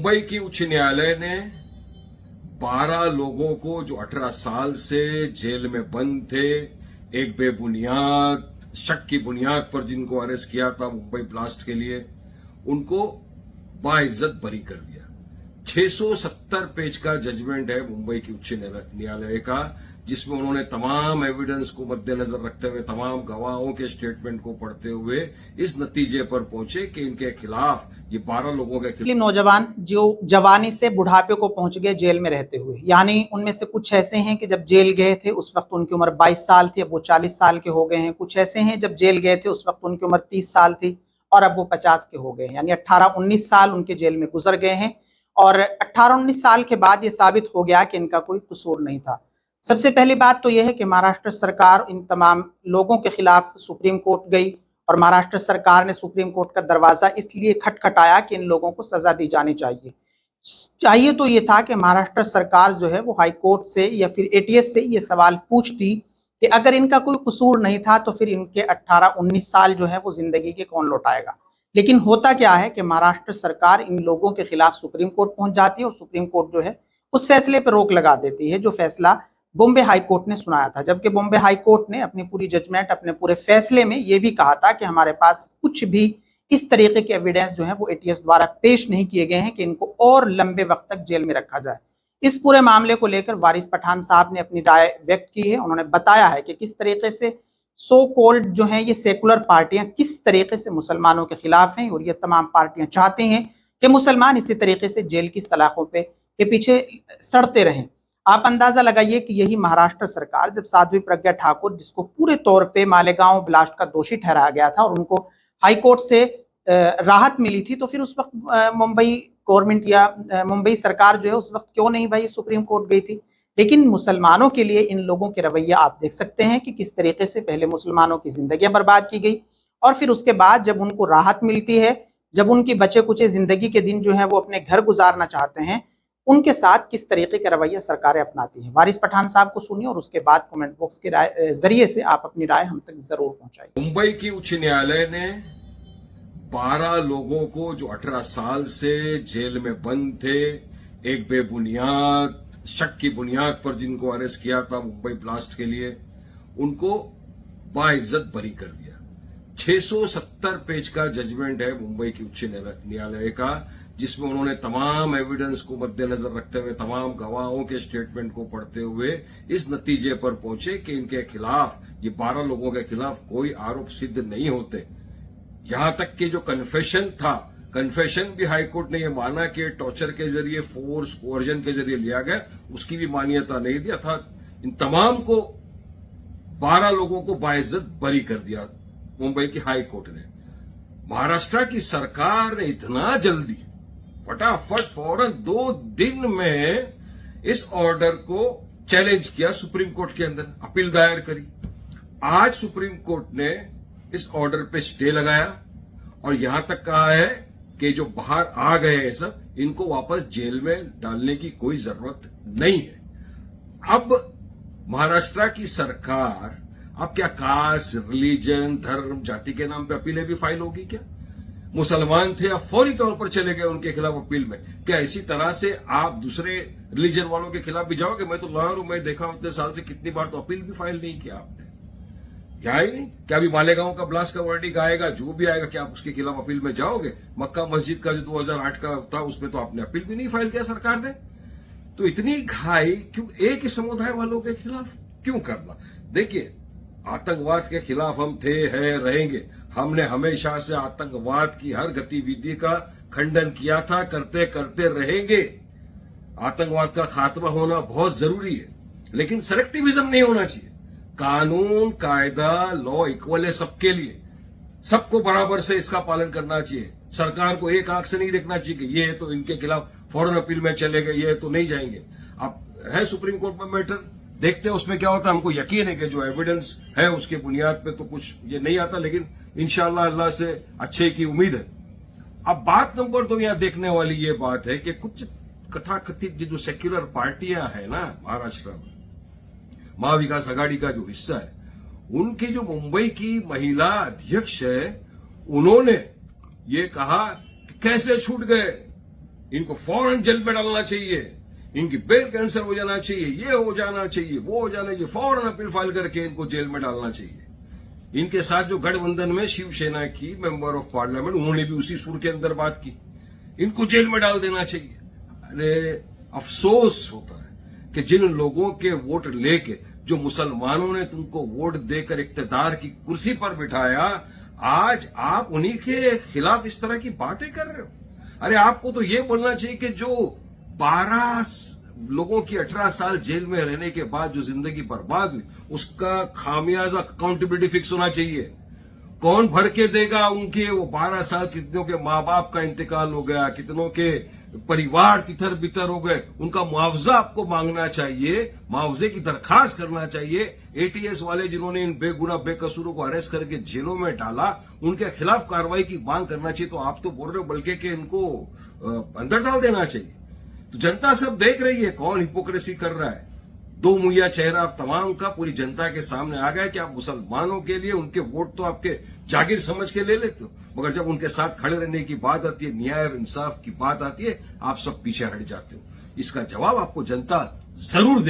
मुंबई की उच्च न्यायालय ने 12 लोगों को जो 18 साल से जेल में बंद थे, एक बेबुनियाद शक की बुनियाद पर जिनको अरेस्ट किया था मुंबई ब्लास्ट के लिए, उनको बाइज्जत बरी कर दिया। 670 पेज का जजमेंट है मुंबई की उच्च न्यायालय का, जिसमें उन्होंने तमाम एविडेंस को मद्देनजर रखते हुए, तमाम गवाहों के स्टेटमेंट को पढ़ते हुए इस नतीजे पर पहुंचे कि इनके खिलाफ, ये 12 लोगों के खिलाफ, नौजवान जो जवानी से बुढ़ापे को पहुंच गए जेल में रहते हुए, यानी उनमें से कुछ ऐसे हैं कि जब जेल गए थे उस वक्त उनकी उम्र 22 साल थी, अब वो 40 साल के हो गए हैं। कुछ ऐसे हैं जब जेल गए थे उस वक्त उनकी उम्र 30 साल थी और अब वो 50 के हो गए हैं, यानी 18-19 साल उनके जेल में गुजर गए हैं। और 18-19 साल के बाद ये साबित हो गया कि इनका कोई कसूर नहीं था। सबसे पहली बात तो यह है कि महाराष्ट्र सरकार इन तमाम लोगों के खिलाफ सुप्रीम कोर्ट गई और महाराष्ट्र सरकार ने सुप्रीम कोर्ट का दरवाजा इसलिए खटखटाया कि इन लोगों को सजा दी जानी चाहिए तो ये था कि महाराष्ट्र सरकार जो है वो हाई कोर्ट से या फिर एटीएस से ये सवाल पूछती कि अगर इनका कोई कसूर नहीं था तो फिर इनके 18-19 साल जो है वो जिंदगी के कौन लौटाएगा। लेकिन होता क्या है कि महाराष्ट्र सरकार इन लोगों के खिलाफ सुप्रीम कोर्ट पहुंच जाती है और सुप्रीम कोर्ट जो है उस फैसले पर रोक लगा देती है जो फैसला बॉम्बे हाई कोर्ट ने सुनाया था। जबकि बॉम्बे हाई कोर्ट ने अपनी पूरी जजमेंट, अपने पूरे फैसले में यह भी कहा था कि हमारे पास कुछ भी इस तरीके के एविडेंस जो है वो एटीएस द्वारा पेश नहीं किए गए हैं कि इनको और लंबे वक्त तक जेल में रखा जाए। इस पूरे मामले को लेकर वारिस पठान साहब ने अपनी राय व्यक्त की है। उन्होंने बताया है कि किस तरीके से सो कॉल्ड जो है ये सेकुलर पार्टियां किस तरीके से मुसलमानों के खिलाफ हैं और ये तमाम पार्टियां चाहती हैं कि मुसलमान इसी तरीके से जेल की सलाखों पे के पीछे सड़ते रहें। आप अंदाजा लगाइए कि यही महाराष्ट्र सरकार जब साध्वी प्रज्ञा ठाकुर, जिसको पूरे तौर पे मालेगांव ब्लास्ट का दोषी ठहराया गया था और उनको हाई कोर्ट से राहत मिली थी, तो फिर उस वक्त मुंबई गवर्नमेंट या मुंबई सरकार जो है उस वक्त क्यों नहीं भाई सुप्रीम कोर्ट गई थी। लेकिन मुसलमानों के लिए इन लोगों के रवैया आप देख सकते हैं कि किस तरीके से पहले मुसलमानों की जिंदगियां बर्बाद की गई और फिर उसके बाद जब उनको राहत मिलती है, जब उनकी बचे कुचे जिंदगी के दिन जो है वो अपने घर गुजारना चाहते हैं, उनके साथ किस तरीके का रवैया सरकारें अपनाती हैं। वारिस पठान साहब को सुनिए और उसके बाद कमेंट बॉक्स के जरिए से आप अपनी राय हम तक जरूर पहुंचाइए। मुंबई की उच्च न्यायालय ने 12 लोगों को जो 18 साल से जेल में बंद थे, एक बेबुनियाद शक की बुनियाद पर जिनको अरेस्ट किया था मुंबई ब्लास्ट के लिए, उनको बाइज्जत बरी कर दिया। 670 पेज का जजमेंट है मुंबई की उच्च न्यायालय का, जिसमें उन्होंने तमाम एविडेंस को मद्देनजर रखते हुए, तमाम गवाहों के स्टेटमेंट को पढ़ते हुए इस नतीजे पर पहुंचे कि इनके खिलाफ, ये 12 लोगों के खिलाफ कोई आरोप सिद्ध नहीं होते। यहां तक कि जो कन्फेशन था, कन्फेशन भी हाईकोर्ट ने यह माना कि टॉर्चर के जरिए, फोर्स कोर्जन के जरिए लिया गया, उसकी भी मान्यता नहीं दी, अर्थात इन तमाम को 12 लोगों को बाइज्जत बरी कर दिया मुंबई की हाई कोर्ट ने। महाराष्ट्र की सरकार ने इतना जल्दी, फटाफट, फौरन 2 दिन में इस ऑर्डर को चैलेंज किया, सुप्रीम कोर्ट के अंदर अपील दायर करी। आज सुप्रीम कोर्ट ने इस ऑर्डर पे स्टे लगाया और यहां तक कहा है कि जो बाहर आ गए हैं सब, इनको वापस जेल में डालने की कोई जरूरत नहीं है। अब महाराष्ट्र की सरकार अब क्या कास्ट, रिलीजन, धर्म, जाति के नाम पे अपीलें भी फाइल होगी क्या? मुसलमान थे, अब फौरी तौर पर चले गए उनके खिलाफ अपील में। क्या इसी तरह से आप दूसरे रिलीजन वालों के खिलाफ भी जाओगे? मैं तो लॉयर हूं, मैं देखा हूं इतने साल से कितनी बार तो अपील भी फाइल नहीं किया आपने, क्या ही नहीं। क्या अभी मालेगांव का ब्लास्ट का वर्डिक्ट आएगा, जो भी आएगा, क्या आप उसके खिलाफ अपील में जाओगे? मक्का मस्जिद का जो 2008 का था उसमें तो आपने अपील भी नहीं फाइल किया सरकार ने। तो इतनी घाई क्यों एक ही समुदाय वालों के खिलाफ क्यों करना? देखिए, आतंकवाद के खिलाफ हम थे, हैं, रहेंगे। हमने हमेशा से आतंकवाद की हर गतिविधि का खंडन किया था, करते करते रहेंगे। आतंकवाद का खात्मा होना बहुत जरूरी है, लेकिन सेलेक्टिविज्म नहीं होना चाहिए। कानून, कायदा, लॉ इक्वल है सबके लिए, सबको बराबर से इसका पालन करना चाहिए। सरकार को एक आंख से नहीं देखना चाहिए कि ये है तो इनके खिलाफ फौरन अपील में चले गए, ये है तो नहीं जाएंगे। अब है सुप्रीम कोर्ट में मैटर, देखते हैं उसमें क्या होता है। हमको यकीन है कि जो एविडेंस है उसके बुनियाद पे तो कुछ ये नहीं आता, लेकिन इंशाअल्लाह अल्लाह से अच्छे की उम्मीद है। अब बात नंबर 2 यहां देखने वाली ये बात है कि कुछ कथाकथित जो सेक्युलर पार्टियां हैं ना महाराष्ट्र में, महाविकास आघाड़ी का जो हिस्सा है, उनकी जो मुंबई की महिला अध्यक्ष है, उन्होंने ये कहा कि कैसे छूट गए, इनको फौरन जेल में डालना चाहिए, इनकी बेल कैंसिल हो जाना चाहिए, ये हो जाना चाहिए, वो हो जाना चाहिए, फौरन अपील फाइल करके इनको जेल में डालना चाहिए। इनके साथ जो गठबंधन में शिवसेना की मेंबर ऑफ पार्लियामेंट, उन्होंने भी उसी सुर के अंदर बात की, इनको जेल में डाल देना चाहिए। अरे अफसोस होता है कि जिन लोगों के वोट लेके, जो मुसलमानों ने तुमको वोट देकर इक्तदार की कुर्सी पर बिठाया, आज आप उन्हीं के खिलाफ इस तरह की बातें कर रहे हो। अरे आपको तो ये बोलना चाहिए कि जो 12 लोगों की 18 साल जेल में रहने के बाद जो जिंदगी बर्बाद हुई, उसका खामियाजा अकाउंटेबिलिटी फिक्स होना चाहिए। कौन भर के देगा उनके वो 12 साल, कितनों के माँ बाप का इंतकाल हो गया, कितनों के परिवार तितर बितर हो गए, उनका मुआवजा आपको मांगना चाहिए, मुआवजे की दरखास्त करना चाहिए। एटीएस वाले जिन्होंने इन बेगुनाह बेकसूरों को अरेस्ट करके जेलों में डाला, उनके खिलाफ कार्रवाई की मांग करना चाहिए। तो आप तो बोल रहे हो बल्कि कि इनको अंदर डाल देना चाहिए। तो जनता सब देख रही है कौन हिपोक्रेसी कर रहा है। दो मुहैया चेहरा आप तमाम का पूरी जनता के सामने आ गया कि आप मुसलमानों के लिए उनके वोट तो आपके जागीर समझ के ले लेते हो, मगर जब उनके साथ खड़े रहने की बात आती है, न्याय और इंसाफ की बात आती है, आप सब पीछे हट जाते हो। इसका जवाब आपको जनता जरूर दे।